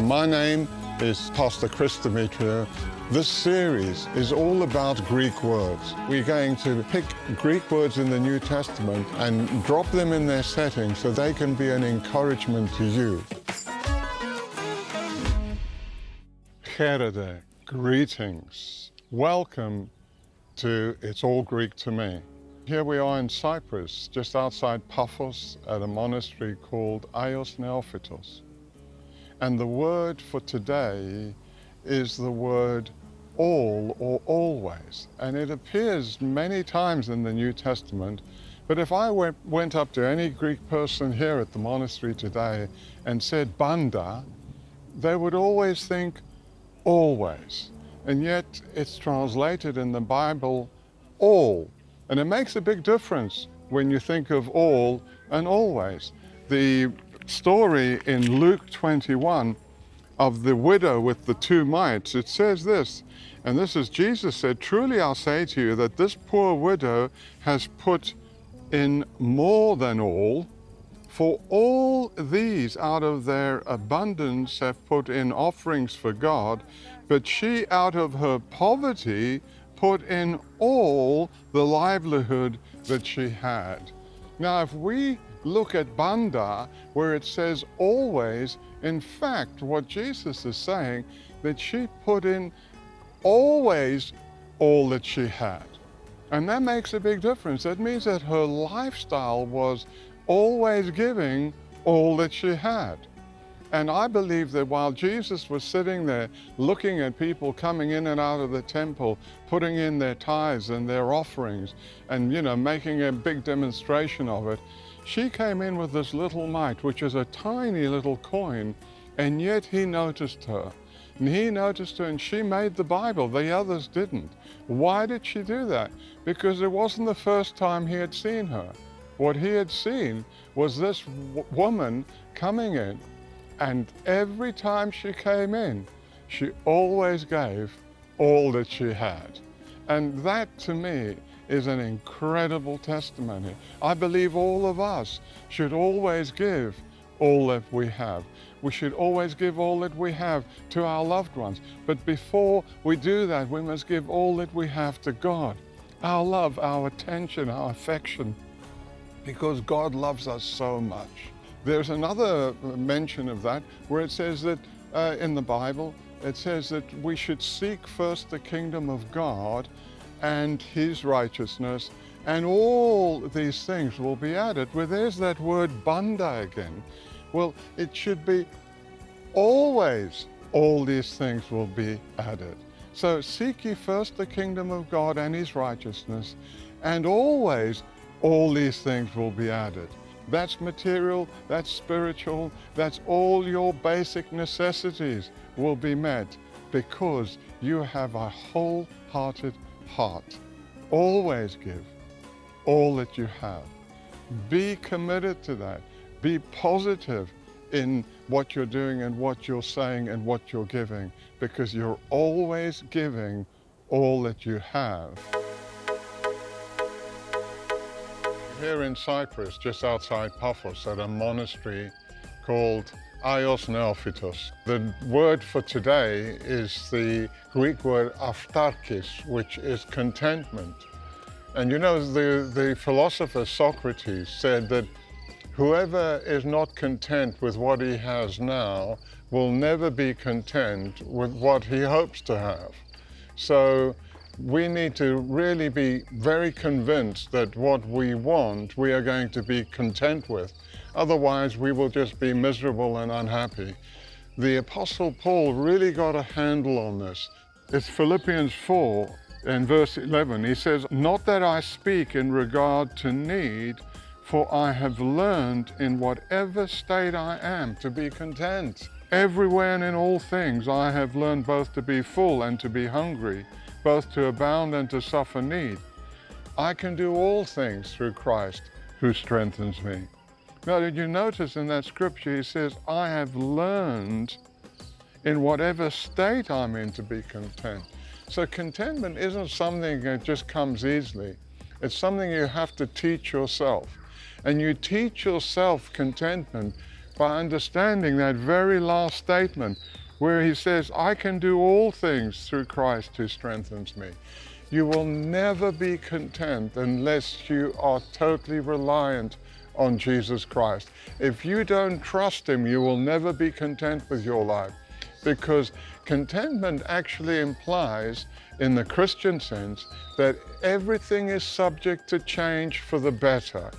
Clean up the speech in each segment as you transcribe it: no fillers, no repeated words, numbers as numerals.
My name is Pastor Chris Demetriou. This series is all about Greek words. We're going to pick Greek words in the New Testament and drop them in their setting so they can be an encouragement to you. Chéride, greetings. Welcome to It's All Greek to Me. Here we are in Cyprus, just outside Paphos, at a monastery called Aios Neophytos. And the word for today is the word all or always. And it appears many times in the New Testament. But if I went up to any Greek person here at the monastery today and said Pantah, they would always think always. And yet it's translated in the Bible all. And it makes a big difference when you think of all and always. The story in Luke 21 of the widow with the two mites, it says this, and this is Jesus said, "Truly I'll say to you that this poor widow has put in more than all, for all these out of their abundance have put in offerings for God, but she out of her poverty put in all the livelihood that she had." Now, if we look at Pantah, where it says always, in fact, what Jesus is saying, that she put in always all that she had. And that makes a big difference. That means that her lifestyle was always giving all that she had. And I believe that while Jesus was sitting there looking at people coming in and out of the temple, putting in their tithes and their offerings and, making a big demonstration of it, she came in with this little mite, which is a tiny little coin, and yet he noticed her. And he noticed her and she made the Bible. The others didn't. Why did she do that? Because it wasn't the first time he had seen her. What he had seen was this woman coming in, and every time she came in, she always gave all that she had. And that, to me, is an incredible testimony. I believe all of us should always give all that we have. We should always give all that we have to our loved ones. But before we do that, we must give all that we have to God. Our love, our attention, our affection, because God loves us so much. There's another mention of that where it says that in the Bible, it says that we should seek first the kingdom of God and his righteousness, and all these things will be added. Well, there's that word Pantah again. Well, it should be always all these things will be added. So seek ye first the kingdom of God and his righteousness, and always all these things will be added. That's material, that's spiritual, that's all your basic necessities will be met because you have a wholehearted heart. Always give all that you have. Be committed to that. Be positive in what you're doing and what you're saying and what you're giving, because you're always giving all that you have. Here in Cyprus, just outside Paphos, at a monastery called Aios Neophytos. The word for today is the Greek word Avtarkis, which is contentment. And the philosopher Socrates said that whoever is not content with what he has now will never be content with what he hopes to have. So we need to really be very convinced that what we want, we are going to be content with. Otherwise, we will just be miserable and unhappy. The Apostle Paul really got a handle on this. It's Philippians 4 and verse 11. He says, "Not that I speak in regard to need, for I have learned in whatever state I am to be content. Everywhere and in all things I have learned both to be full and to be hungry, both to abound and to suffer need. I can do all things through Christ who strengthens me." Now, did you notice in that scripture, he says, I have learned in whatever state I'm in to be content. So contentment isn't something that just comes easily. It's something you have to teach yourself. And you teach yourself contentment by understanding that very last statement where he says, I can do all things through Christ who strengthens me. You will never be content unless you are totally reliant on Jesus Christ. If you don't trust him, you will never be content with your life, because contentment actually implies, in the Christian sense, that everything is subject to change for the better.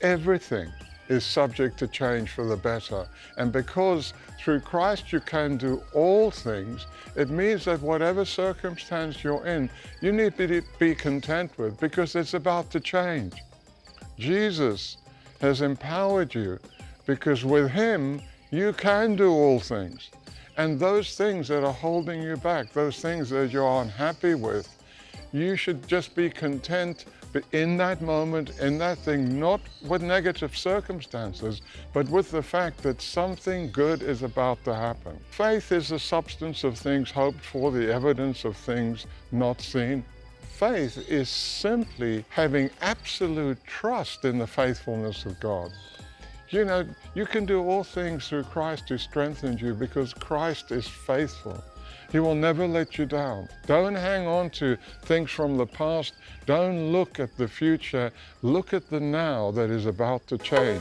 Everything is subject to change for the better. And because through Christ you can do all things, it means that whatever circumstance you're in, you need to be content with, because it's about to change. Jesus has empowered you, because with him you can do all things. And those things that are holding you back, those things that you're unhappy with, you should just be content in that moment, in that thing, not with negative circumstances, but with the fact that something good is about to happen. Faith is the substance of things hoped for, the evidence of things not seen. Faith is simply having absolute trust in the faithfulness of God. You know, you can do all things through Christ who strengthens you, because Christ is faithful. He will never let you down. Don't hang on to things from the past. Don't look at the future. Look at the now that is about to change.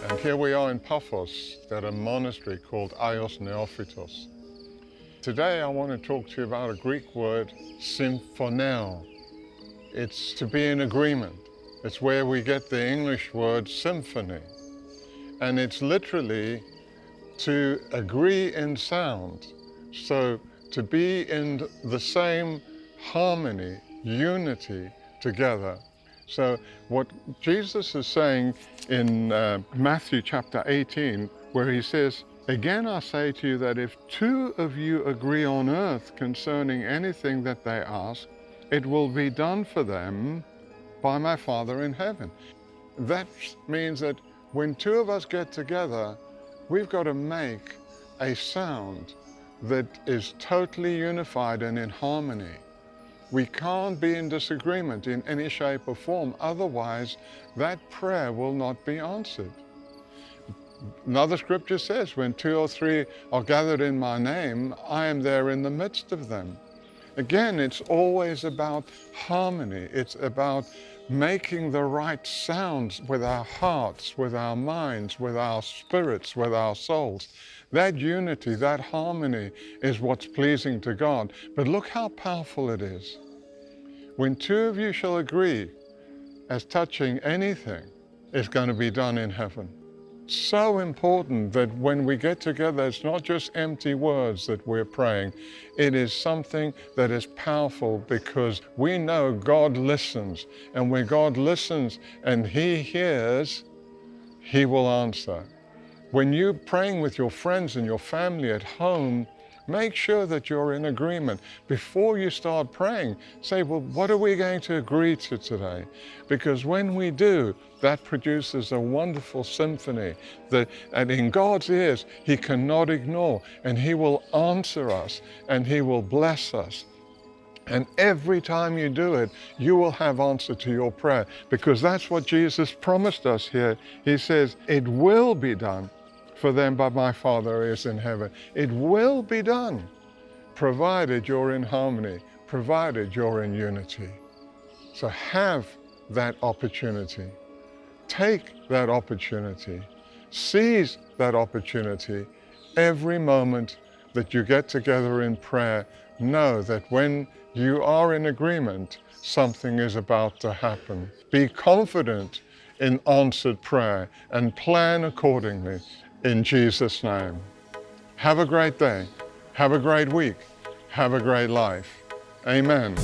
And here we are in Paphos, at a monastery called Aios Neophytos. Today I want to talk to you about a Greek word, Symphoneo. It's to be in agreement. It's where we get the English word symphony. And it's literally to agree in sound. So to be in the same harmony, unity together. So what Jesus is saying in Matthew chapter 18, where he says, again I say to you that if two of you agree on earth concerning anything that they ask, it will be done for them by my Father in heaven. That means that when two of us get together, we've got to make a sound that is totally unified and in harmony. We can't be in disagreement in any shape or form, otherwise that prayer will not be answered. Another scripture says, when two or three are gathered in my name, I am there in the midst of them. Again, it's always about harmony. It's about making the right sounds with our hearts, with our minds, with our spirits, with our souls. That unity, that harmony is what's pleasing to God. But look how powerful it is. When two of you shall agree as touching anything, it's going to be done in heaven. So important that when we get together, it's not just empty words that we're praying. It is something that is powerful, because we know God listens. And when God listens and he hears, he will answer. When you're praying with your friends and your family at home, make sure that you're in agreement. Before you start praying, say, well, what are we going to agree to today? Because when we do, that produces a wonderful symphony and in God's ears, he cannot ignore, and he will answer us and he will bless us. And every time you do it, you will have answer to your prayer, because that's what Jesus promised us here. He says, it will be done for them by my Father who is in heaven. It will be done, provided you're in harmony, provided you're in unity. So have that opportunity. Take that opportunity. Seize that opportunity. Every moment that you get together in prayer, know that when you are in agreement, something is about to happen. Be confident in answered prayer and plan accordingly. In Jesus' name. Have a great day. Have a great week. Have a great life. Amen.